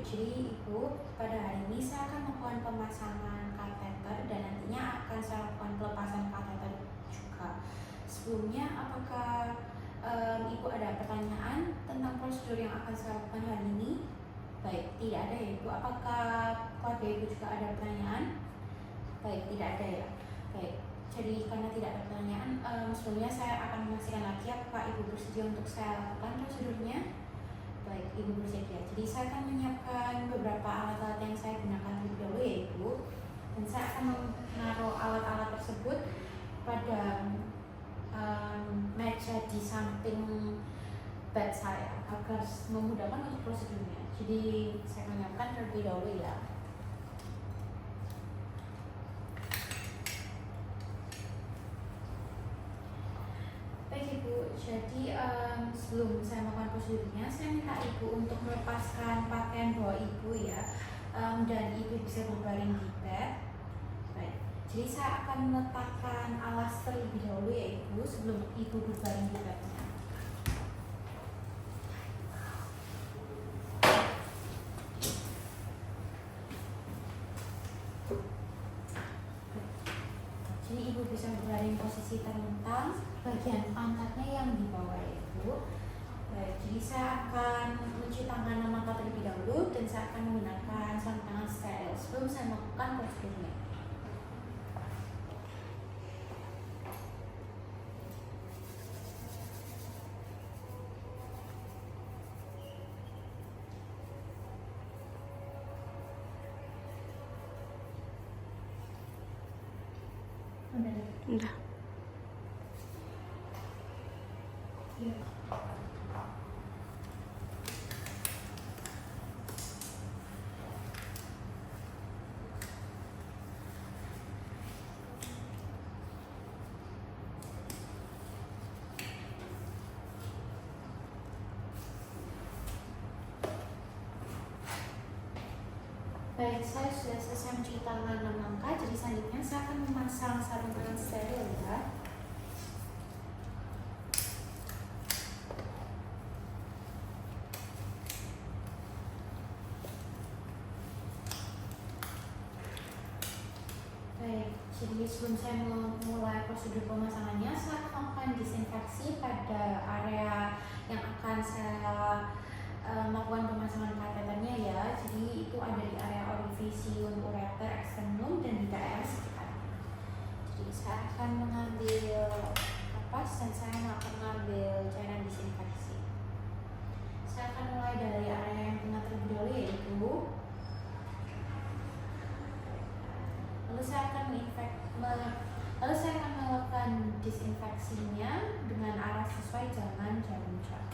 Jadi Ibu, pada hari ini saya akan melakukan pemasangan kateter dan nantinya akan saya lakukan pelepasan kateter juga. Sebelumnya, apakah Ibu ada pertanyaan tentang prosedur yang akan saya lakukan hari ini? Baik, tidak ada ya Ibu. Apakah keluarga Ibu juga ada pertanyaan? Baik, tidak ada ya. Baik, jadi karena tidak ada pertanyaan, sebelumnya saya akan memastikan lagi apakah Ibu bersedia untuk saya lakukan prosedurnya. Baik, Ibu bersedia. Jadi saya akan menyiapkan beberapa alat-alat yang saya gunakan terlebih dahulu ya Ibu. Dan saya akan menaruh alat-alat tersebut pada meja di samping bed saya agar memudahkan untuk prosedurnya. Jadi saya akan menyiapkan terlebih dahulu ya. Baik Ibu, jadi sebelum saya melakukan prosedurnya, saya minta Ibu untuk melepaskan pakaian bawah Ibu ya, dan Ibu bisa berbaring di bed. Baik, jadi saya akan meletakkan alas terlebih dahulu ya Ibu sebelum Ibu berbaring di bednya. Jadi Ibu bisa berbaring posisi terlentang, bagian pantatnya yang di bawah ya Ibu. Baik, jadi saya akan mencuci tangan dan mata terlebih dahulu dan saya akan menggunakan sarung tangan steril sebelum saya melakukan prosedurnya. Udah. Ya. Baik, saya sudah selesai mencuci tangan 6 langkah, jadi selanjutnya saya akan memasang sarung tangan steril ya. Baik, jadi sebelum saya memulai prosedur pemasangannya, saya akan melakukan disinfeksi pada area yang akan saya melakukan pemasangan kateternya ya. Jadi itu ada di area orifisium ureter externum dan di daerah sekitarnya. Jadi saya akan mengambil kapas dan saya akan mengambil cairan disinfeksi. Saya akan mulai dari area yang tengah terlebih dahulu yaitu. Lalu saya akan melakukan disinfeksinya dengan arah sesuai jangan jarum jam.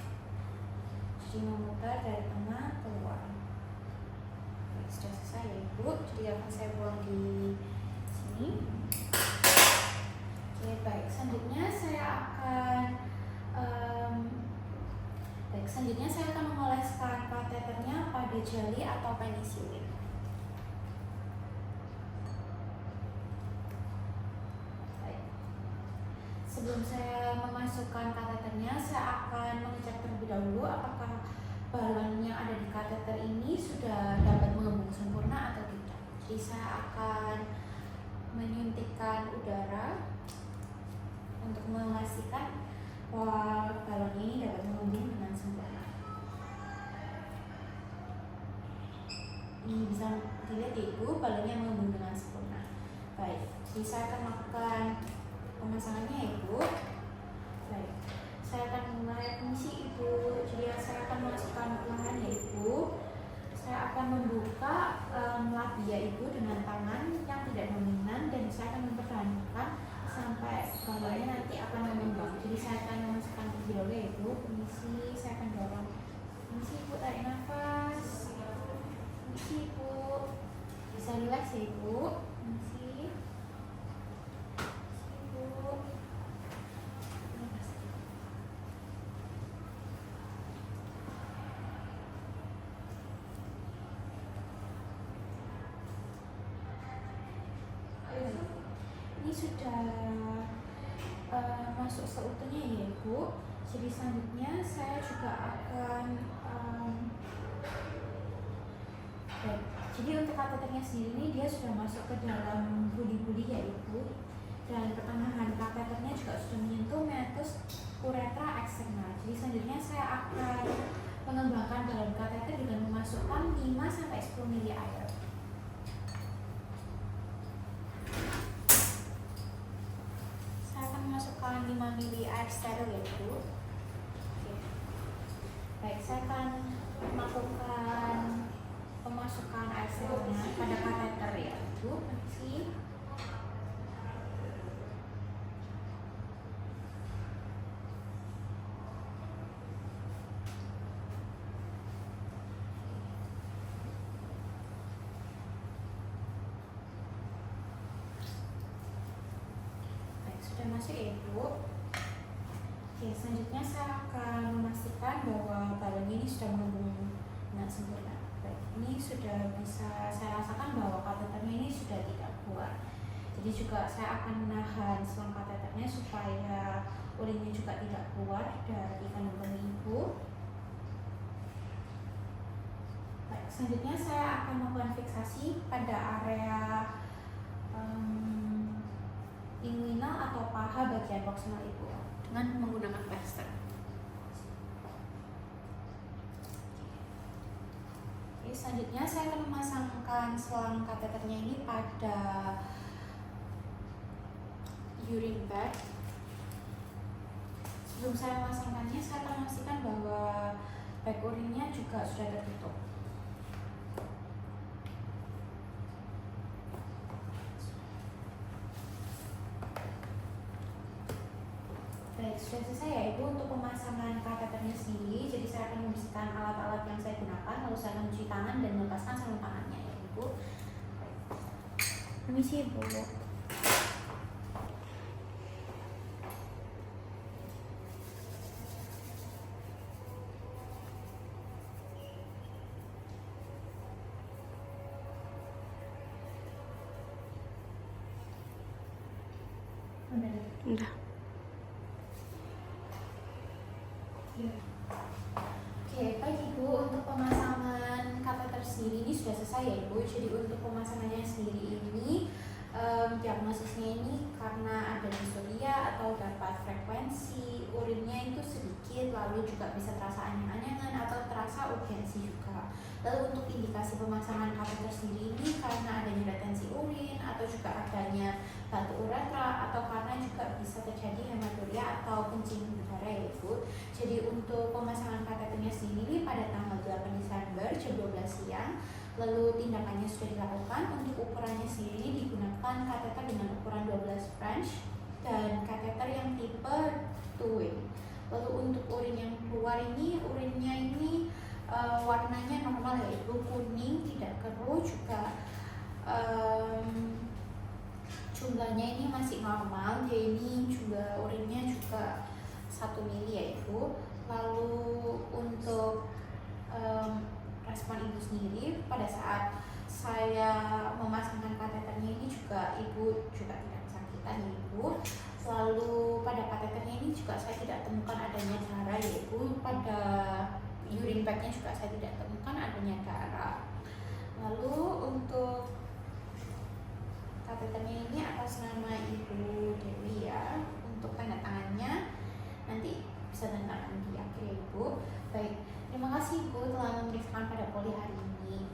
Jadi memutar dari tengah keluar. Baik, sudah selesai ya Ibu. Jadi akan saya buang di sini. Oke, baik. Selanjutnya saya akan mengoleskan kateternya pada jeli atau penisilin. Sebelum saya memasukkan kateternya, saya akan mengecek terlebih dahulu apakah balon yang ada di kateter ini sudah dapat mengembung sempurna atau tidak. Jadi saya akan menyuntikkan udara untuk memastikan bahwa balon ini dapat mengembung dengan sempurna. Ini bisa dilihat ya Ibu, balonnya mengembung dengan sempurna. Baik, jadi saya akan melakukan pemasangannya ya Ibu. Baik, saya akan mulai fungsi Ibu. Jadi saya akan masukkan perlahan ya Ibu. Saya akan membuka labia Ibu dengan tangan yang tidak dominan dan saya akan mempertahankan sampai balonnya nanti akan mengembang. Jadi saya akan memasukkan terlebih dahulu ya Ibu. Permisi, saya akan dorong. Permisi Ibu, tarik nafas. Permisi Ibu. Bisa relax ya Ibu. Permisi. Ini sudah masuk seutuhnya ya Ibu. Jadi selanjutnya saya juga akan Jadi untuk kateternya sendiri ini dia sudah masuk ke dalam budi-budi ya Ibu, dan pertengahan kateternya juga sudah menyentuh meatus uretra eksternal. Jadi selanjutnya saya akan mengembangkan balon kateter dengan memasukkan 5-10 ml air. Saya akan memasukkan 5 ml air steril ya Ibu. Oke. Baik, saya akan melakukan pemasukan air sterilnya pada kateter ya Ibu. Permisi. Baik, sudah masuk ya Ibu. Oke, selanjutnya saya akan memastikan bahwa balon ini sudah mengembung dengan sempurna. Baik, ini sudah bisa saya rasakan bahwa kateternya ini sudah tidak keluar. Jadi juga saya akan menahan selang kateternya supaya urinnya juga tidak keluar dari kandungan ibu. Baik, selanjutnya saya akan melakukan fiksasi pada area inguinal atau paha bagian proksimal ibu dengan menggunakan plaster. Oke, selanjutnya saya akan memasangkan selang kateternya ini pada urine bag. Sebelum saya memasangkannya, saya akan memastikan bahwa bag urinnya juga sudah tertutup. Baik, sudah selesai ya Ibu untuk pemasangan kateternya sendiri. Jadi saya akan membersihkan alat-alat yang saya gunakan, lalu saya akan mencuci tangan dan melepaskan sarung tangannya ya Ibu. Permisi Ibu. Udah. Oke, baik Ibu, untuk pemasangan kateter sendiri ini sudah selesai ya Ibu. Jadi untuk pemasangannya sendiri ini diagnosisnya ini karena ada dysuria atau dapat frekuensi urinnya itu sedikit, lalu juga bisa terasa anyang-anyangan atau terasa urgensi juga. Lalu untuk indikasi pemasangan kateter sendiri ini karena adanya retensi urin atau juga adanya batu uretra atau karena juga bisa terjadi hematuria atau kencing berdarah ya Ibu. Jadi untuk pemasangan kateternya sendiri pada tanggal 8 Desember jam 12 siang. Lalu tindakannya sudah dilakukan. Untuk ukurannya sendiri digunakan kateter dengan ukuran 12 French dan kateter yang tipe 2-way. Lalu untuk urin yang keluar ini, urinnya ini warnanya normal yaitu kuning, tidak keruh, juga jumlahnya ini masih normal. Dia ini juga urinnya juga 1 mili ya Ibu. Lalu untuk respon ibu sendiri pada saat saya memasangkan kateternya ini juga ibu juga tidak kesakitan ya Ibu. Lalu pada kateternya ini juga saya tidak temukan adanya darah ya Ibu. Pada urine bagnya juga saya tidak temukan adanya darah. Lalu untuk kateternya ini atas nama Ibu Dewi ya. Untuk tanda tangannya nanti bisa tanda tangan di akhir ya Ibu. Baik, terima kasih Ibu telah memeriksakan pada poli hari ini.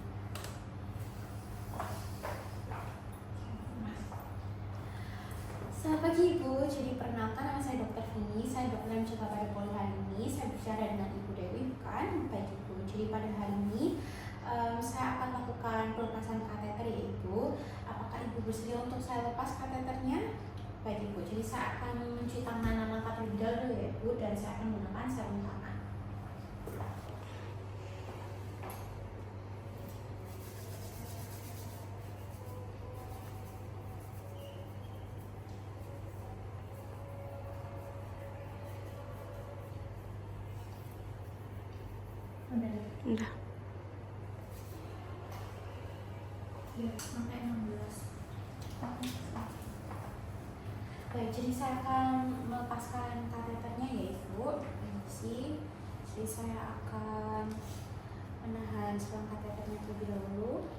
Selamat pagi Ibu, jadi perkenalkan nama saya Dr. Vini, saya dokter yang mencoba pada poli hari ini. Saya bicara dengan Ibu Dewi bukan? Baik Ibu, jadi pada hari ini saya akan melakukan pelepasan kateter ya Ibu. Apakah Ibu bersedia untuk saya lepas kateternya? Baik Ibu, jadi saya akan mencuci tangan langkah terlebih dahulu ya Ibu, dan saya akan menggunakan sarung tangan. Udah. Ya, sampai 16. Baik, jadi saya akan melepaskan kateternya ya Ibu. Permisi. Jadi saya akan menahan selang kateternya terlebih dahulu.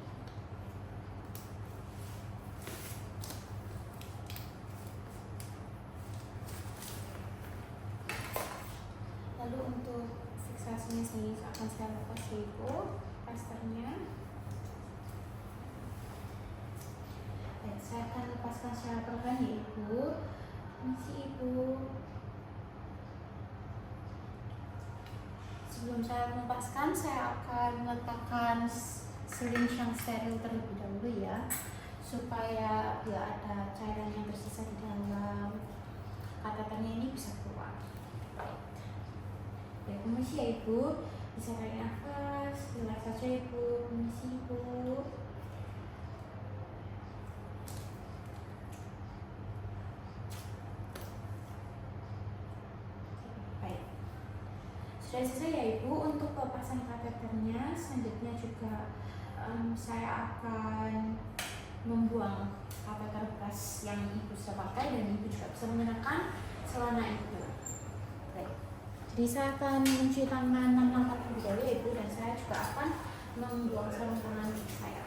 akan saya lepas ya Ibu plasternya. Baik, saya akan lepaskan secara perlahan ya Ibu. Permisi Ibu. Sebelum saya melepaskan, saya akan meletakkan syringe yang steril terlebih dahulu ya, supaya tidak ada cairan yang tersisa di dalam kateternya ini bisa keluar. Ya, permisi ya Ibu, bisa tarik nafas, relax saja Ibu, permisi Ibu. Baik, sudah selesai ya Ibu untuk pelepasan kateternya. Selanjutnya juga saya akan membuang kateter bekas yang Ibu sudah pakai dan Ibu juga bisa menggunakan celana Ibu. Baik. Jadi saya akan mencuci tangan 6 langkah terlebih dahulu ya Ibu, dan saya juga akan membuang sarung tangan saya.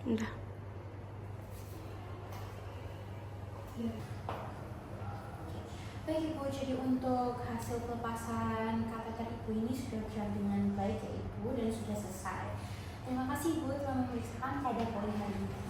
Udah. Baik Ibu, jadi untuk hasil pelepasan kateter Ibu ini sudah berjalan dengan baik ya Ibu, dan sudah selesai. Terima kasih Ibu telah memeriksakan pada pagi hari ini.